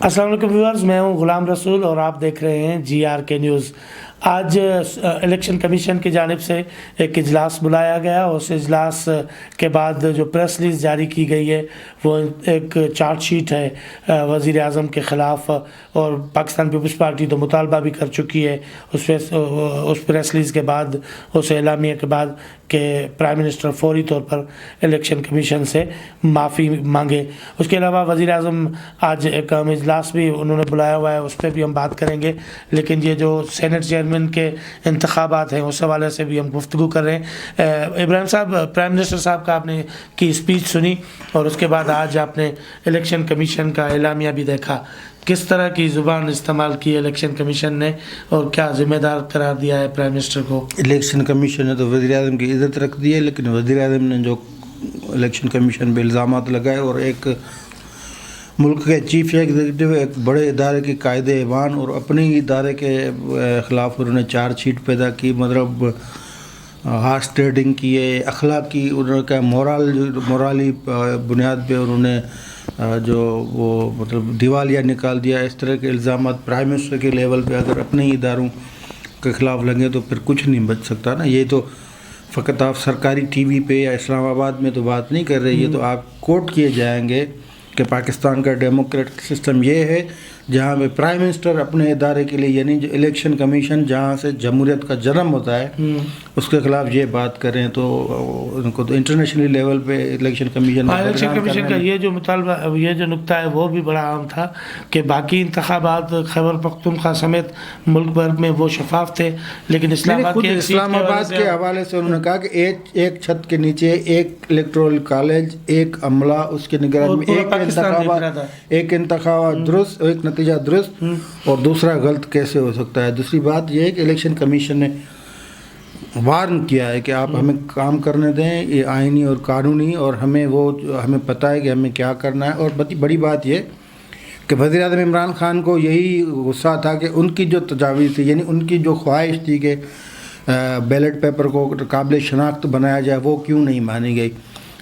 السلام علیکم ویورز، میں ہوں غلام رسول اور آپ دیکھ رہے ہیں GRK نیوز۔ آج الیکشن کمیشن کی جانب سے ایک اجلاس بلایا گیا اور اس اجلاس کے بعد جو پریس ریلیز جاری کی گئی ہے وہ ایک چارج شیٹ ہے وزیر اعظم کے خلاف، اور پاکستان پیپلز پارٹی تو مطالبہ بھی کر چکی ہے اس پریس ریلیز کے بعد، اس اعلامیہ کے بعد، کہ پرائم منسٹر فوری طور پر الیکشن کمیشن سے معافی مانگے۔ اس کے علاوہ وزیر اعظم آج ایک اجلاس بھی انہوں نے بلایا ہوا ہے، اس پہ بھی ہم بات کریں گے، لیکن یہ جو سینٹ چیئرمین کے انتخابات ہیں اس حوالے سے بھی ہم گفتگو کر رہے ہیں۔ ابراہیم صاحب، پرائم منسٹر صاحب کا آپ نے کی اسپیچ سنی اور اس کے بعد آج آپ نے الیکشن کمیشن کا اعلامیہ بھی دیکھا، کس طرح کی زبان استعمال کی الیکشن کمیشن نے اور کیا ذمہ دار قرار دیا ہے پرائم منسٹر کو؟ الیکشن کمیشن نے تو وزیر اعظم کی عزت رکھ دی ہے، لیکن وزیر اعظم نے جو الیکشن کمیشن پہ الزامات لگائے اور ایک ملک کے چیف ایگزیکٹو ایک بڑے ادارے کے قائد ایوان اور اپنے ہی ادارے کے خلاف انہوں نے چارج شیٹ پیدا کی، مطلب ہارس ٹریڈنگ کی ہے، اخلاقی انہوں نے مورالی بنیاد پہ انہوں نے جو وہ مطلب دیوالیہ نکال دیا۔ اس طرح کے الزامات پرائم منسٹر کے لیول پہ اگر اپنے ہی اداروں کے خلاف لگے تو پھر کچھ نہیں بچ سکتا نا۔ یہ تو فقط آپ سرکاری ٹی وی پہ یا اسلام آباد میں تو بات نہیں کر رہے، یہ تو آپ کوٹ کیے جائیں گے کہ پاکستان کا ڈیموکریٹک سسٹم یہ ہے جہاں پہ پرائم منسٹر اپنے ادارے کے لیے، یعنی جو الیکشن کمیشن جہاں سے جمہوریت کا جنم ہوتا ہے، اس کے خلاف یہ بات کریں تو ان کو تو انٹرنیشنل لیول پہ الیکشن کمیشن کا یہ جو مطالبہ، یہ جو نکتہ ہے وہ بھی بڑا عام تھا کہ باقی انتخابات خیبر پختونخوا سمیت ملک بھر میں وہ شفاف تھے، لیکن اسلام آباد کے حوالے سے انہوں نے کہا کہ ایک چھت کے نیچے ایک الیکٹورل کالج، ایک عملہ، اس کے نگرانی میں ایک انتخاب درست، ایک نتیجہ درست اور دوسرا غلط کیسے ہو سکتا ہے۔ دوسری بات یہ ہے کہ الیکشن کمیشن نے وارن کیا ہے کہ آپ ہمیں کام کرنے دیں، یہ آئینی اور قانونی، اور ہمیں پتہ ہے کہ ہمیں کیا کرنا ہے۔ اور بڑی بات یہ کہ وزیر اعظم عمران خان کو یہی غصہ تھا کہ ان کی جو تجاویز تھی، یعنی ان کی جو خواہش تھی کہ بیلٹ پیپر کو قابل شناخت بنایا جائے، وہ کیوں نہیں مانی گئی۔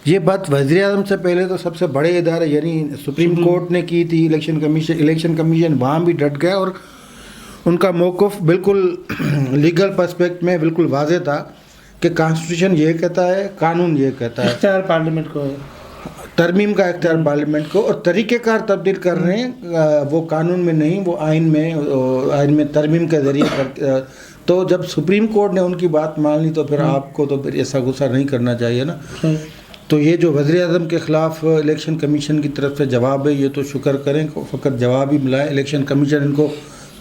یہ بات وزیر اعظم سے پہلے تو سب سے بڑے ادارے یعنی سپریم کورٹ نے کی تھی، الیکشن کمیشن وہاں بھی ڈٹ گیا اور ان کا موقف بالکل لیگل پرسپیکٹ میں بالکل واضح تھا کہ کانسٹیٹیوشن یہ کہتا ہے، قانون یہ کہتا ہے، اختیار پارلیمنٹ کو ہے، ترمیم کا اختیار پارلیمنٹ کو، اور طریقہ کار تبدیل کر رہے ہیں، وہ قانون میں نہیں، وہ آئین میں ترمیم کے ذریعے تو جب سپریم کورٹ نے ان کی بات مان لی تو پھر آپ کو تو پھر ایسا غصہ نہیں کرنا چاہیے نا۔ تو یہ جو وزیر اعظم کے خلاف الیکشن کمیشن کی طرف سے جواب ہے، یہ تو شکر کریں کہ فقط جواب ہی ملا ہے۔ الیکشن کمیشن ان کو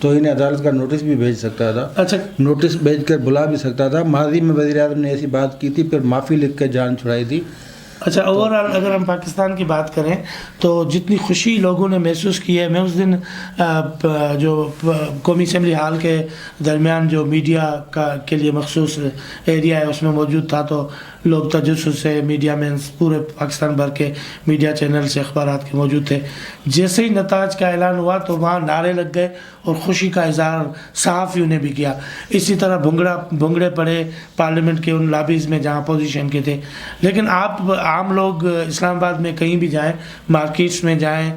توہین عدالت کا نوٹس بھی بھیج سکتا تھا، نوٹس بھیج کر بلا بھی سکتا تھا۔ ماضی میں وزیر اعظم نے ایسی بات کی تھی، پھر معافی لکھ کے جان چھڑائی تھی۔ اچھا، اوور آل اگر ہم پاکستان کی بات کریں تو جتنی خوشی لوگوں نے محسوس کی ہے، میں اس دن جو قومی اسمبلی ہال کے درمیان جو میڈیا کے لیے مخصوص ایریا ہے اس میں موجود تھا، تو لوگ تجسس سے، میڈیا مینس پورے پاکستان بھر کے میڈیا چینل سے، اخبارات کے موجود تھے۔ جیسے ہی نتائج کا اعلان ہوا تو وہاں نعرے لگ گئے اور خوشی کا اظہار صحافیوں نے بھی کیا۔ اسی طرح بھنگڑے پڑے پارلیمنٹ کے ان لابیز میں جہاں اپوزیشن کے تھے۔ لیکن آپ عام لوگ اسلام آباد میں کہیں بھی جائیں، مارکیٹس میں جائیں،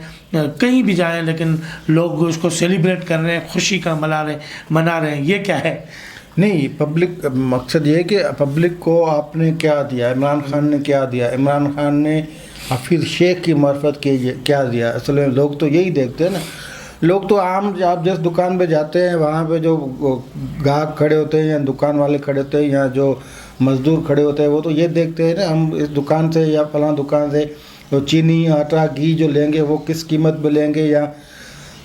کہیں بھی جائیں، لیکن لوگ اس کو سیلیبریٹ کر رہے ہیں، خوشی کا منا رہے ہیں، یہ کیا ہے؟ نہیں، پبلک مقصد یہ ہے کہ پبلک کو آپ نے کیا دیا، عمران خان نے کیا دیا، عمران خان نے حفیظ شیخ کی معرفت کیا دیا۔ اصل میں لوگ تو یہی دیکھتے ہیں نا، لوگ تو عام آپ جس دکان پہ جاتے ہیں وہاں پہ جو گاہک کھڑے ہوتے ہیں یا دکان والے کھڑے ہوتے ہیں یا جو مزدور کھڑے ہوتے ہیں، وہ تو یہ دیکھتے ہیں نا ہم اس دکان سے یا فلاں دکان سے جو چینی، آٹا، گھی جو لیں گے وہ کس قیمت پہ لیں گے، یا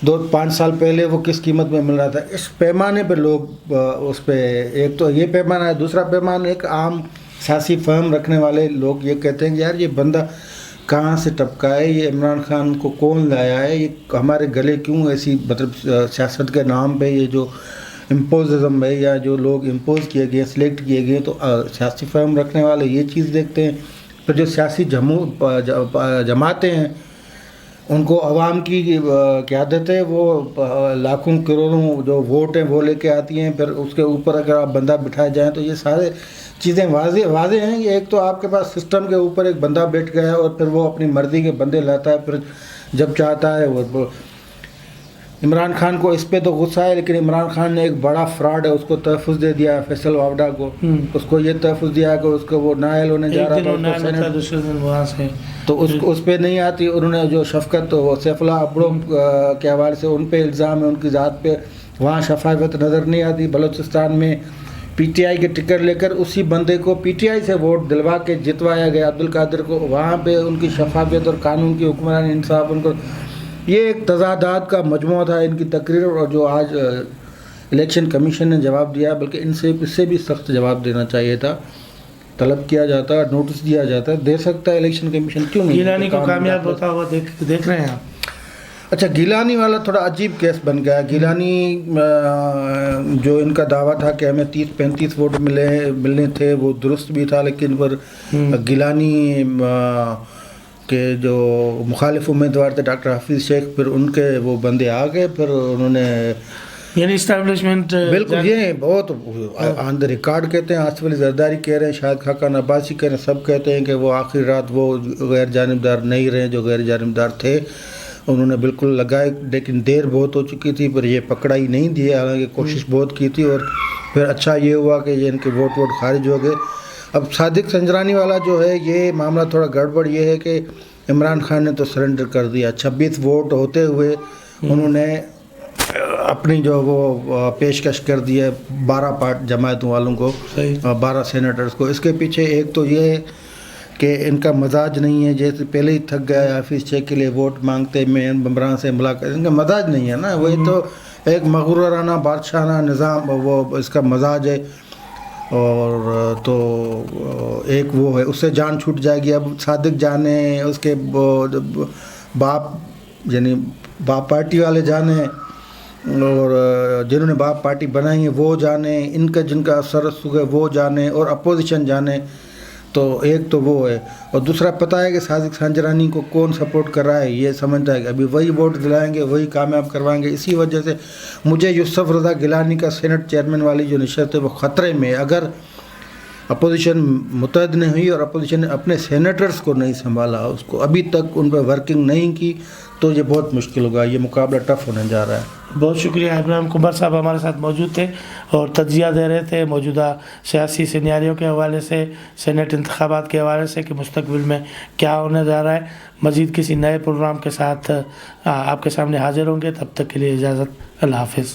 2-5 سال پہلے وہ کس قیمت میں مل رہا تھا۔ اس پیمانے پہ لوگ اس پہ، ایک تو یہ پیمانہ ہے، دوسرا پیمانہ ایک عام سیاسی فہم رکھنے والے لوگ یہ کہتے ہیں کہ یار یہ بندہ کہاں سے ٹپکا ہے، یہ عمران خان کو کون لایا ہے، یہ ہمارے گلے کیوں ایسی مطلب سیاست کے نام پہ یہ جو امپوززم ہے یا جو لوگ امپوز کیے گئے، سلیکٹ کیے گئے، تو سیاسی فہم رکھنے والے یہ چیز دیکھتے ہیں۔ پھر جو سیاسی جماعتیں ہیں ان کو عوام کی قیادت ہے، وہ لاکھوں کروڑوں جو ووٹ ہیں وہ لے کے آتی ہیں، پھر اس کے اوپر اگر آپ بندہ بٹھائے جائیں تو یہ سارے چیزیں واضح ہیں۔ یہ ایک تو آپ کے پاس سسٹم کے اوپر ایک بندہ بیٹھ گیا ہے اور پھر وہ اپنی مرضی کے بندے لاتا ہے، پھر جب چاہتا ہے وہ عمران خان کو اس پہ تو غصہ ہے، لیکن عمران خان نے ایک بڑا فراڈ ہے اس کو تحفظ دے دیا ہے، فیصل وابڈا کو. اس کو یہ تحفظ دیا کہ اس کو وہ نائل ہونے جا رہا تھا، دوسرے دن وہاں سے تو اس پہ نہیں آتی. انہوں نے جو شفقت وہ سیف اللہ ابڑو کے حوالے سے ان پہ الزام ہے، ان کی ذات پہ وہاں شفافیت نظر نہیں آتی. بلوچستان میں پی ٹی آئی کے ٹکٹ لے کر اسی بندے کو پی ٹی آئی سے ووٹ دلوا کے جتوایا گیا، عبد القادر کو. وہاں پہ ان کی شفافیت اور قانون کی حکمرانی، انصاف ان کو، یہ ایک تضادات کا مجموعہ تھا ان کی تقریر. اور جو آج الیکشن کمیشن نے جواب دیا، بلکہ اس سے بھی سخت جواب دینا چاہیے تھا، طلب کیا جاتا، نوٹس دیا جاتا. دے سکتا ہے الیکشن کمیشن، کیوں نہیں؟ گیلانی کو کامیاب ہوتا ہوا دیکھ رہے ہیں آپ؟ اچھا، گیلانی والا تھوڑا عجیب کیس بن گیا. گیلانی جو ان کا دعویٰ تھا کہ ہمیں 30-35 ووٹ ملنے تھے، وہ درست بھی تھا، لیکن پر گیلانی کے جو مخالف امیدوار تھے ڈاکٹر حفیظ شیخ، پھر ان کے وہ بندے آ گئے، پھر انہوں نے یعنی اسٹیبلشمنٹ بالکل یہ بہت آن دا ریکارڈ کہتے ہیں. آصف علی زرداری کہہ رہے ہیں، شاہد خاقان عباسی کہہ رہے ہیں، سب کہتے ہیں کہ وہ آخری رات وہ غیر جانبدار نہیں رہے جو غیر جانبدار تھے. انہوں نے بالکل لگائے، لیکن دیر بہت ہو چکی تھی، پر یہ پکڑا ہی نہیں دیا، حالانکہ کوشش بہت کی تھی. اور پھر اچھا یہ ہوا کہ یہ ان کے ووٹ خارج ہو گئے. اب صادق سنجرانی والا جو ہے، یہ معاملہ تھوڑا گڑبڑ یہ ہے کہ عمران خان نے تو سرنڈر کر دیا. 26 ووٹ ہوتے ہوئے انہوں نے اپنی جو وہ پیشکش کر دی ہے 12 پارٹ جماعتوں والوں کو، 12 سینیٹرز کو. اس کے پیچھے ایک تو یہ ہے کہ ان کا مزاج نہیں ہے، جیسے پہلے ہی تھک گیا حفیظ شیخ کے لیے ووٹ مانگتے میں ممبران سے ملاقات، ان کا مزاج نہیں ہے نا. وہی تو ایک مغرورانہ بادشاہانہ نظام، وہ اس کا مزاج ہے. اور تو ایک وہ ہے، اس سے جان چھوٹ جائے گی. اب صادق جانے، اس کے باپ یعنی باپ پارٹی والے جانے، اور جنہوں نے باپ پارٹی بنائی ہے وہ جانے، ان کا جن کا اثر رسوخ ہے وہ جانے، اور اپوزیشن جانے. تو ایک تو وہ ہے، اور دوسرا پتہ ہے کہ صادق سنجرانی کو کون سپورٹ کر رہا ہے، یہ سمجھتا ہے کہ ابھی وہی ووٹ دلائیں گے، وہی کامیاب کروائیں گے. اسی وجہ سے مجھے یوسف رضا گیلانی کا سینٹ چیئرمین والی جو نشست ہے وہ خطرے میں. اگر اپوزیشن متحد نہیں ہوئی اور اپوزیشن نے اپنے سینیٹرز کو نہیں سنبھالا، اس کو ابھی تک ان پہ ورکنگ نہیں کی، تو یہ بہت مشکل ہوگا. یہ مقابلہ ٹف ہونے جا رہا ہے. بہت شکریہ. ابراہیم کمار صاحب ہمارے ساتھ موجود تھے اور تجزیہ دے رہے تھے موجودہ سیاسی سیناریو کے حوالے سے، سینیٹ انتخابات کے حوالے سے کہ مستقبل میں کیا ہونے جا رہا ہے. مزید کسی نئے پروگرام کے ساتھ آپ کے سامنے حاضر ہوں گے. تب تک کے لیے اجازت. اللہ حافظ.